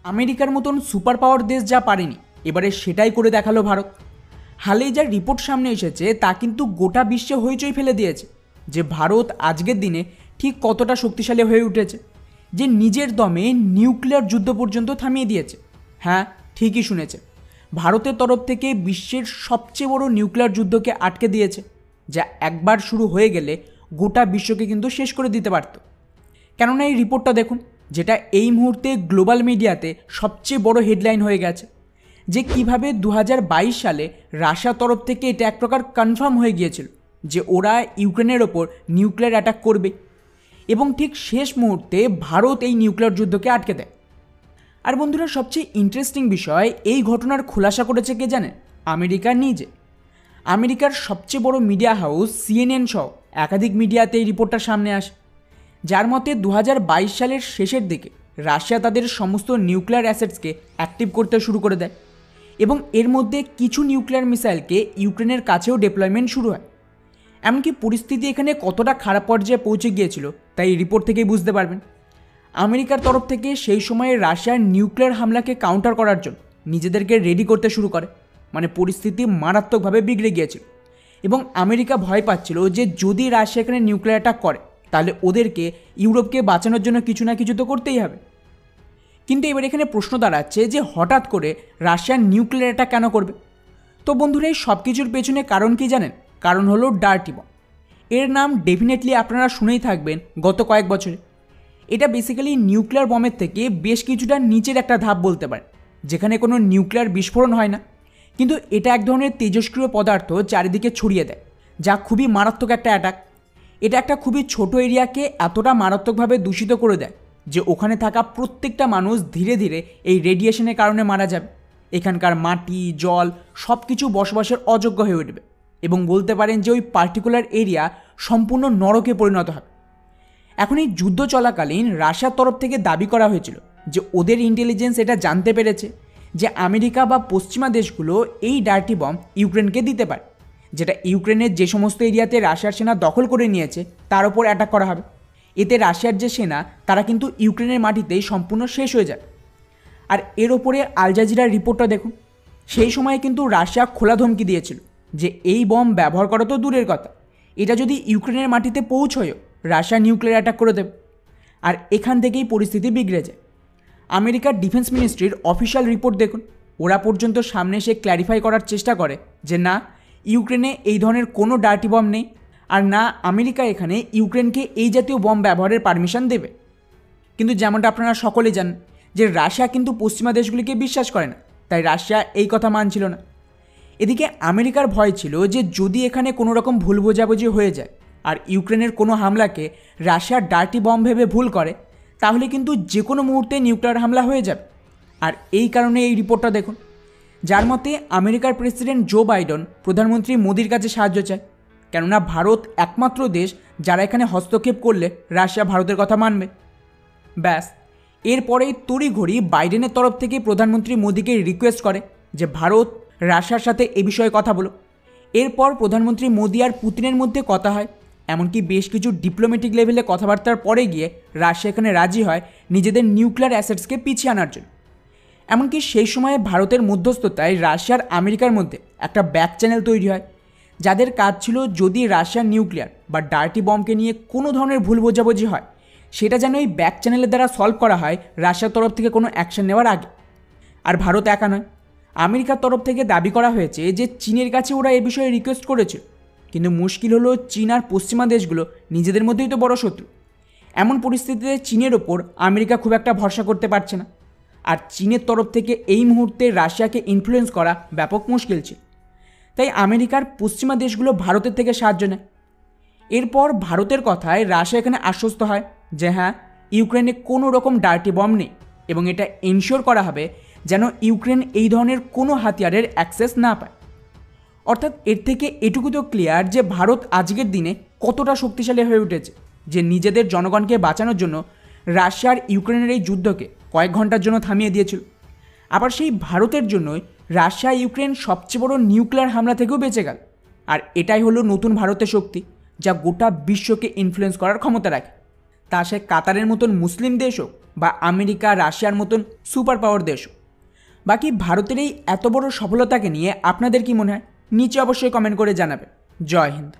আমেরিকার মতন super power দেশ যা পারেনি এবারে সেটাই করে দেখালো ভারত। হালেই যা রিপোর্ট সামনে এসেছে তা কিন্তু গোটা বিশ্বে হইচই ফেলে দিয়েছে যে ভারত আজকের দিনে ঠিক কতটা শক্তিশালী হয়ে উঠেছে, যে নিজের দমে নিউক্লিয়ার যুদ্ধ পর্যন্ত থামিয়ে দিয়েছে। হ্যাঁ, ঠিকই শুনেছে, ভারতের তরফ থেকে বিশ্বের সবচেয়ে বড় নিউক্লিয়ার যুদ্ধকে আটকে দিয়েছে, যা একবার শুরু হয়ে গেলে গোটা বিশ্বকে কিন্তু শেষ করে দিতে পারত। কেননা এই রিপোর্টটা দেখুন, যেটা এই মুহূর্তে গ্লোবাল মিডিয়াতে সবচেয়ে বড় হেডলাইন হয়ে গেছে, যে কিভাবে 2022 সালে রাশিয়ার তরফ থেকে এটা এক প্রকার কনফার্ম হয়ে গিয়েছিল যে ওরা ইউক্রেনের ওপর নিউক্লিয়ার অ্যাটাক করবে, এবং ঠিক শেষ মুহূর্তে ভারত এই নিউক্লিয়ার যুদ্ধকে আটকে দেয়। আর বন্ধুরা, সবচেয়ে ইন্টারেস্টিং বিষয়, এই ঘটনার খোলাসা করেছে কে জানেন? আমেরিকা নিজে। আমেরিকার সবচেয়ে বড় মিডিয়া হাউস CNN সহ একাধিক মিডিয়াতে এই রিপোর্টটা সামনে আসে, যার মতে 2022 সালের শেষের দিকে রাশিয়া তাদের সমস্ত নিউক্লিয়ার অ্যাসেটসকে অ্যাক্টিভ করতে শুরু করে দেয়, এবং এর মধ্যে কিছু নিউক্লিয়ার মিসাইলকে ইউক্রেনের কাছেও ডিপ্লয়মেন্ট শুরু হয়। এমনকি পরিস্থিতি এখানে কতটা খারাপ পর্যায়ে পৌঁছে গিয়েছিল তাই এই রিপোর্ট থেকেই বুঝতে পারবেন। আমেরিকার তরফ থেকে সেই সময়ে রাশিয়ার নিউক্লিয়ার হামলাকে কাউন্টার করার জন্য নিজেদেরকে রেডি করতে শুরু করে, মানে পরিস্থিতি মারাত্মকভাবে বিগড়ে গিয়েছিল, এবং আমেরিকা ভয় পাচ্ছিল যে যদি রাশিয়া এখানে নিউক্লিয়ার অ্যাটাক করে তাহলে ওদেরকে ইউরোপকে বাঁচানোর জন্য কিছু না কিছু তো করতেই হবে। কিন্তু এবার এখানে প্রশ্ন দাঁড়াচ্ছে যে হঠাৎ করে রাশিয়ার নিউক্লিয়ার অ্যাটাক কেন করবে? তো বন্ধুরা, এই সব কিছুর পেছনে কারণ কি জানেন? কারণ হলো ডার্টি বম। এর নাম ডেফিনেটলি আপনারা শুনেই থাকবেন গত কয়েক বছরে। এটা বেসিক্যালি নিউক্লিয়ার বমের থেকে বেশ কিছুটা নিচের একটা ধাপ বলতে পারে, যেখানে কোনো নিউক্লিয়ার বিস্ফোরণ হয় না, কিন্তু এটা এক ধরনের তেজস্ক্রিয় পদার্থ চারিদিকে ছড়িয়ে দেয়, যা খুবই মারাত্মক একটা অ্যাটাক। এটা একটা খুবই ছোট এরিয়াকে এতটা মারাত্মকভাবে দূষিত করে দেয় যে ওখানে থাকা প্রত্যেকটা মানুষ ধীরে ধীরে এই রেডিয়েশনের কারণে মারা যাবে। এখানকার মাটি, জল সব কিছু বসবাসের অযোগ্য হয়ে উঠবে, এবং বলতে পারেন যে ওই পার্টিকুলার এরিয়া সম্পূর্ণ নরকে পরিণত হবে। এখন এই যুদ্ধ চলাকালীন রাশিয়ার তরফ থেকে দাবি করা হয়েছিল যে ওদের ইন্টেলিজেন্স এটা জানতে পেরেছে যে আমেরিকা বা পশ্চিমা দেশগুলো এই ডার্টি বম ইউক্রেনকে দিতে পারে, যেটা ইউক্রেনের যে সমস্ত এরিয়াতে রাশিয়ার সেনা দখল করে নিয়েছে তার উপর অ্যাটাক করা হবে। এতে রাশিয়ার যে সেনা তারা কিন্তু ইউক্রেনের মাটিতেই সম্পূর্ণ শেষ হয়ে যাবে। আর এর ওপরে আল জাজিরার রিপোর্টটা দেখুন, সেই সময় কিন্তু রাশিয়া খোলা ধমকি দিয়েছিল যে এই বম ব্যবহার করা তো দূরের কথা, এটা যদি ইউক্রেনের মাটিতে পৌঁছয়ও রাশিয়া নিউক্লিয়ার অ্যাটাক করে দেবে। আর এখান থেকেই পরিস্থিতি বিগড়ে যায়। আমেরিকার ডিফেন্স মিনিস্ট্রির অফিসিয়াল রিপোর্ট দেখুন, ওরা পর্যন্ত সামনে এসে ক্ল্যারিফাই করার চেষ্টা করে যে না, ইউক্রেনে এই ধরনের কোনো ডার্টি বম নেই, আর না আমেরিকা এখানে ইউক্রেনকে এই জাতীয় বম ব্যবহারের পারমিশন দেবে। কিন্তু যেমনটা আপনারা সকলে জানেন যে রাশিয়া কিন্তু পশ্চিমা দেশগুলিকে বিশ্বাস করে না, তাই রাশিয়া এই কথা মানছিল না। এদিকে আমেরিকার ভয় ছিল যে যদি এখানে কোনো রকম ভুল বোঝাবুঝি হয়ে যায় আর ইউক্রেনের কোনো হামলাকে রাশিয়ার ডার্টি বম ভেবে ভুল করে, তাহলে কিন্তু যে কোনো মুহূর্তে নিউক্লিয়ার হামলা হয়ে যাবে। আর এই কারণে এই রিপোর্টটা দেখুন, যার মতে আমেরিকার প্রেসিডেন্ট জো বাইডেন প্রধানমন্ত্রী মোদির কাছে সাহায্য চায়, কেননা ভারত একমাত্র দেশ যারা এখানে হস্তক্ষেপ করলে রাশিয়া ভারতের কথা মানবে। ব্যাস, এরপরেই তড়িঘড়ি বাইডেনের তরফ থেকে প্রধানমন্ত্রী মোদিকে রিকোয়েস্ট করে যে ভারত রাশিয়ার সাথে এ বিষয়ে কথা বলো। এরপর প্রধানমন্ত্রী মোদি আর পুতিনের মধ্যে কথা হয়, এমনকি বেশ কিছু ডিপ্লোম্যাটিক লেভেলে কথাবার্তার পরে গিয়ে রাশিয়া এখানে রাজি হয় নিজেদের নিউক্লিয়ার অ্যাসেটসকে পিছিয়ে আনার জন্য। এমনকি সেই সময়ে ভারতের মধ্যস্থতায় রাশিয়ার আমেরিকার মধ্যে একটা ব্যাক চ্যানেল তৈরি হয়, যাদের কাজ ছিল যদি রাশিয়ার নিউক্লিয়ার বা ডার্টি বমকে নিয়ে কোনো ধরনের ভুল বোঝাবুঝি হয়, সেটা যেন এই ব্যাক চ্যানেলের দ্বারা সলভ করা হয় রাশিয়ার তরফ থেকে কোনো অ্যাকশন নেওয়ার আগে। আর ভারত একা নয়, আমেরিকার তরফ থেকে দাবি করা হয়েছে যে চীনের কাছে ওরা এ বিষয়ে রিকোয়েস্ট করেছিল, কিন্তু মুশকিল হলো চীন আর পশ্চিমা দেশগুলো নিজেদের মধ্যেই তো বড় শত্রু। এমন পরিস্থিতিতে চীনের ওপর আমেরিকা খুব একটা ভরসা করতে পারছে না, আর চীনের তরফ থেকে এই মুহূর্তে রাশিয়াকে ইনফ্লুয়েন্স করা ব্যাপক মুশকিল ছিল। তাই আমেরিকার পশ্চিমা দেশগুলো ভারতের থেকে সাহায্য নেয়। এরপর ভারতের কথায় রাশিয়া এখানে আশ্বস্ত হয় যে হ্যাঁ, ইউক্রেনে কোনো রকম ডার্টি বম নেই, এবং এটা এনশিওর করা হবে যেন ইউক্রেন এই ধরনের কোনো হাতিয়ারের অ্যাক্সেস না পায়। অর্থাৎ এর থেকে এটুকু তো ক্লিয়ার যে ভারত আজকের দিনে কতটা শক্তিশালী হয়ে উঠেছে, যে নিজেদের জনগণকে বাঁচানোর জন্য রাশিয়ার ইউক্রেনের এই যুদ্ধকে কয়েক ঘন্টার জন্য থামিয়ে দিয়েছিল। আবার সেই ভারতের জন্যই রাশিয়া ইউক্রেন সবচেয়ে বড় নিউক্লিয়ার হামলা থেকেও বেঁচে গেল। আর এটাই হলো নতুন ভারতের শক্তি, যা গোটা বিশ্বকে ইনফ্লুয়েন্স করার ক্ষমতা রাখে। তা সে কাতারের মতন মুসলিম দেশ হোক বা আমেরিকা রাশিয়ার মতন সুপার পাওয়ার দেশও। বাকি ভারতের এই এত বড় সফলতাকে নিয়ে আপনাদের কি মনে হয় নিচে অবশ্যই কমেন্ট করে জানাবেন। জয় হিন্দ।